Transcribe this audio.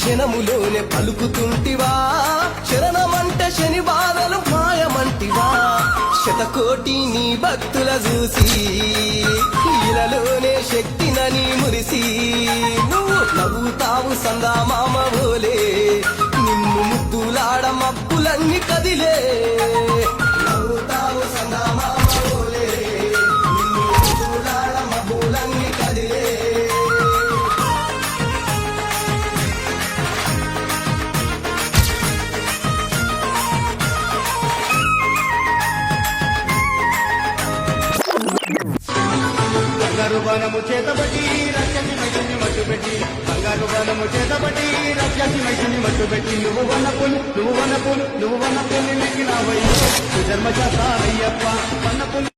క్షణములోనే పలుకుతుంటివా శరణమంటే శని బాధలు మాయమంటివా శతకోటి నీ భక్తుల చూసి ఇలలోనే శక్తినని మురిసి నువ్వు నవ్వుతావు సందా మామ బోలే నిన్ను ముద్దులాడ మబ్బులన్నీ కదిలే నవ్వుతావు సందా మామ బోలే నిన్ను ముద్దులాడ మబ్బులన్నీ కదిలే బంగారు బాణము చేతబట్టి రక్షసి మైసిని మట్టుబెట్టి బంగారు బాణము చేతబట్టి రక్షసి మైసిని మట్టుబెట్టి నువ్వు వన్న పులి నెక్కినావయ్య ధర్మశాస్త్ర అయ్యప్ప వన్న పులి